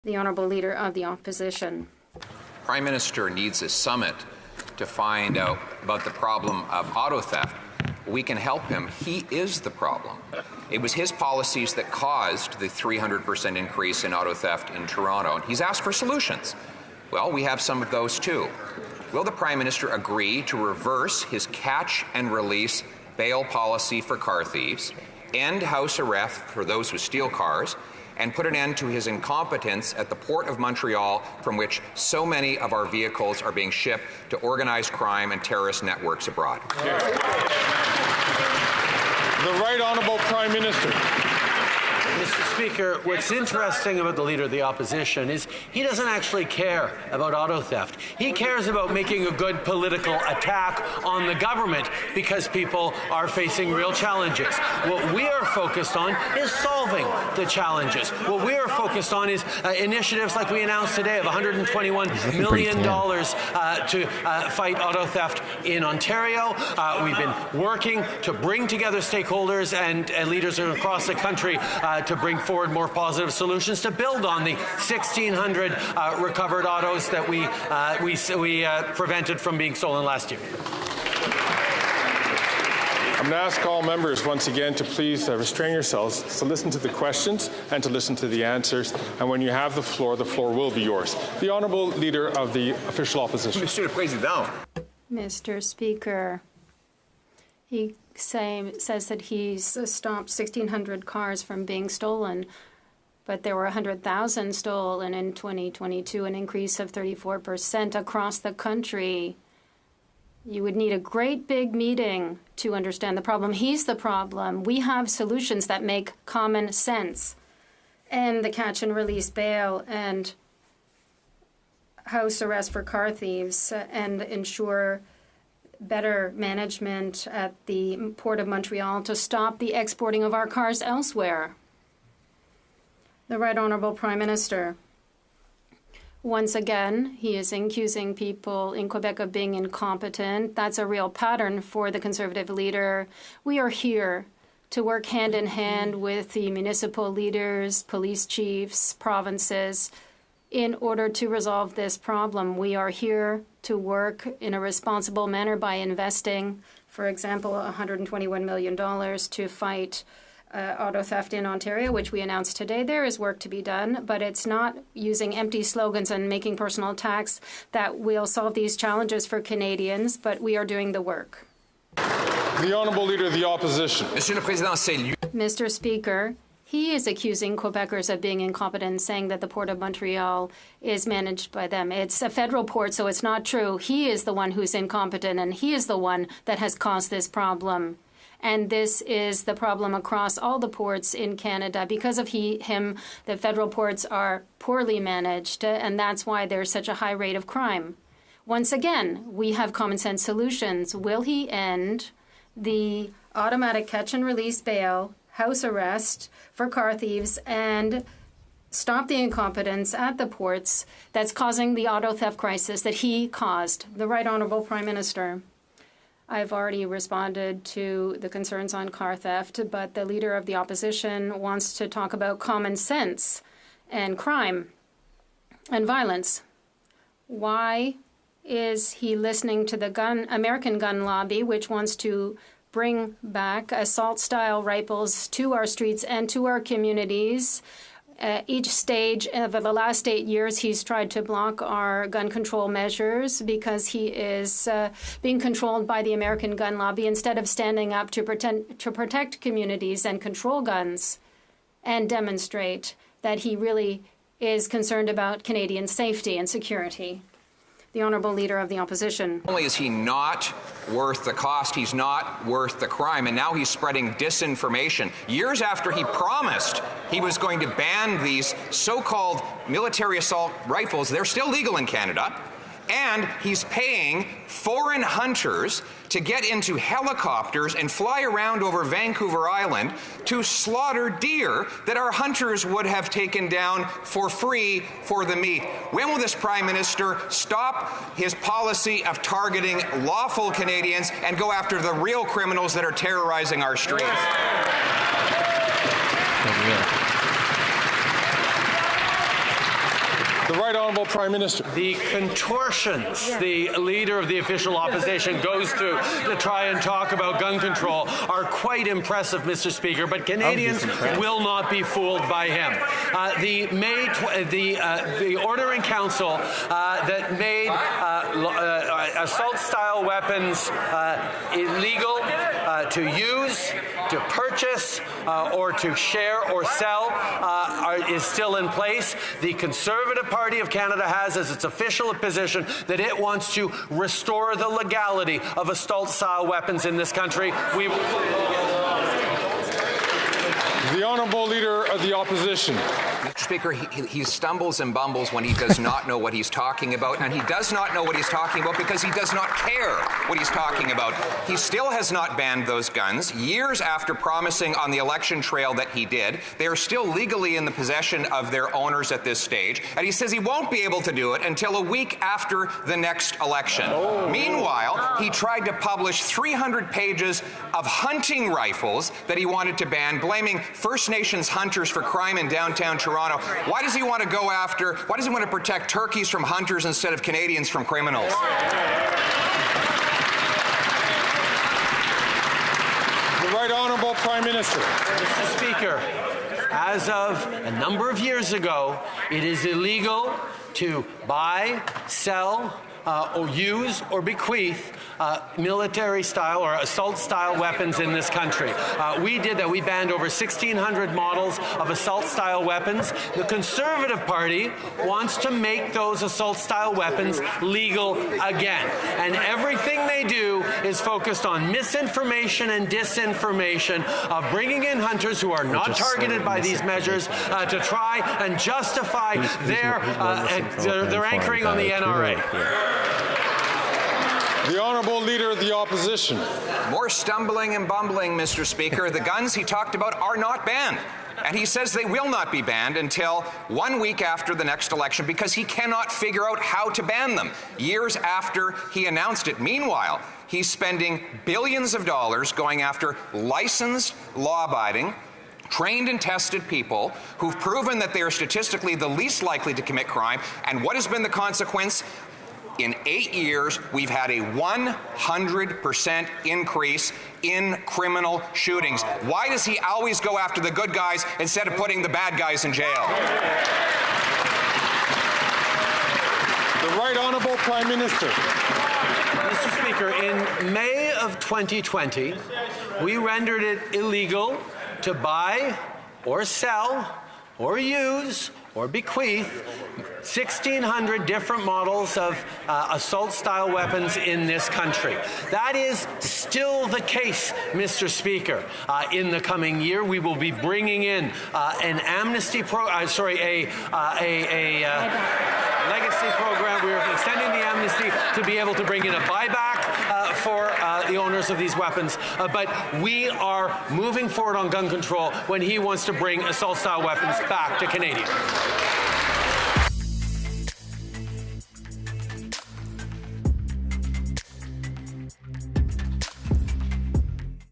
The Honourable Leader of the Opposition. Prime Minister needs a summit to find out about the problem of auto theft. We can help him. He is the problem. It was his policies that caused the 300% increase in auto theft in Toronto, and he's asked for solutions. Well, we have some of those too. Will the Prime Minister agree to reverse his catch and release bail policy for car thieves, end house arrest for those who steal cars, and put an end to his incompetence at the Port of Montreal, from which so many of our vehicles are being shipped to organized crime and terrorist networks abroad? The Right Honourable Prime Minister. Mr. Speaker, what's interesting about the Leader of the Opposition is he doesn't actually care about auto theft. He cares about making a good political attack on the government because people are facing real challenges. What we are focused on is solving the challenges. What we are focused on is initiatives like we announced today of $121 million to fight auto theft in Ontario. We've been working to bring together stakeholders and leaders across the country to bring forward more positive solutions to build on the 1,600 recovered autos that we prevented from being stolen last year. I'm going to ask all members once again to please restrain yourselves, to listen to the questions and to listen to the answers. And when you have the floor will be yours. The Honourable Leader of the Official Opposition. Monsieur le Président. Mr. Speaker, he says that he's stopped 1,600 cars from being stolen, but there were 100,000 stolen in 2022, an increase of 34% across the country. You would need a great big meeting to understand the problem. He's the problem. We have solutions that make common sense. And the catch and release bail and house arrest for car thieves and ensure better management at the Port of Montreal to stop the exporting of our cars elsewhere. The Right Honourable Prime Minister. Once again, he is accusing people in Quebec of being incompetent. That's a real pattern for the Conservative leader. We are here to work hand in hand with the municipal leaders, police chiefs, provinces, in order to resolve this problem. We are here to work in a responsible manner by investing, for example, $121 million to fight auto theft in Ontario, which we announced today. There is work to be done, but it's not using empty slogans and making personal attacks that will solve these challenges for Canadians, but we are doing the work. The Honourable Leader of the Opposition. Monsieur le Président, c'est lui. Mr. Speaker, he is accusing Quebecers of being incompetent, saying that the Port of Montreal is managed by them. It's a federal port, so it's not true. He is the one who's incompetent, and he is the one that has caused this problem. And this is the problem across all the ports in Canada. Because of him, the federal ports are poorly managed, and that's why there's such a high rate of crime. Once again, we have common sense solutions. Will he end the automatic catch and release bail, house arrest for car thieves, and stop the incompetence at the ports that's causing the auto theft crisis that he caused? The Right Honourable Prime Minister. I've already responded to the concerns on car theft, but the Leader of the Opposition wants to talk about common sense and crime and violence. Why is he listening to the American gun lobby, which wants to bring back assault-style rifles to our streets and to our communities? Each stage of the last 8 years, he's tried to block our gun control measures because he is being controlled by the American gun lobby instead of standing up to protect communities and control guns and demonstrate that he really is concerned about Canadian safety and security. The Honourable Leader of the Opposition. Not only is he not worth the cost, he's not worth the crime, and now he's spreading disinformation. Years after he promised he was going to ban these so-called military assault rifles, they're still legal in Canada, and he's paying foreign hunters to get into helicopters and fly around over Vancouver Island to slaughter deer that our hunters would have taken down for free for the meat. When will this Prime Minister stop his policy of targeting lawful Canadians and go after the real criminals that are terrorizing our streets? The Right Honourable Prime Minister. The contortions the leader of the official opposition goes through to try and talk about gun control are quite impressive, Mr. Speaker, but Canadians will not be fooled by him. The order in council that made assault-style weapons illegal to use, to purchase, or to share or sell is still in place. The Conservative Party of Canada has as its official position that it wants to restore the legality of assault-style weapons in this country. The Honourable Leader of the Opposition. Mr. Speaker, he stumbles and bumbles when he does not know what he's talking about, and he does not know what he's talking about because he does not care what he's talking about. He still has not banned those guns. Years after promising on the election trail that he did, they are still legally in the possession of their owners at this stage, and he says he won't be able to do it until a week after the next election. Meanwhile, he tried to publish 300 pages of hunting rifles that he wanted to ban, blaming First Nations hunters for crime in downtown Toronto. Why does he want to protect turkeys from hunters instead of Canadians from criminals? The Right Honourable Prime Minister. Mr. Speaker, as of a number of years ago, it is illegal to buy, sell, or use or bequeath military-style or assault-style weapons in this country. We did that. We banned over 1,600 models of assault-style weapons. The Conservative Party wants to make those assault-style weapons legal again. And everything they do is focused on misinformation and disinformation, bringing in hunters who are not targeted by these measures to try and justify their anchoring on the NRA. The Honourable Leader of the Opposition. More stumbling and bumbling, Mr. Speaker. The guns he talked about are not banned. And he says they will not be banned until 1 week after the next election because he cannot figure out how to ban them, years after he announced it. Meanwhile, he's spending billions of dollars going after licensed, law-abiding, trained and tested people who've proven that they are statistically the least likely to commit crime. And what has been the consequence? In 8 years, we've had a 100% increase in criminal shootings. Why does he always go after the good guys instead of putting the bad guys in jail? The Right Honourable Prime Minister. Mr. Speaker, in May of 2020, we rendered it illegal to buy or sell or use or bequeath 1,600 different models of assault-style weapons in this country. That is still the case, Mr. Speaker. In the coming year, we will be bringing in an amnesty legacy program. We are extending the amnesty to be able to bring in a buyback for the owners of these weapons. But we are moving forward on gun control when he wants to bring assault-style weapons back to Canadians.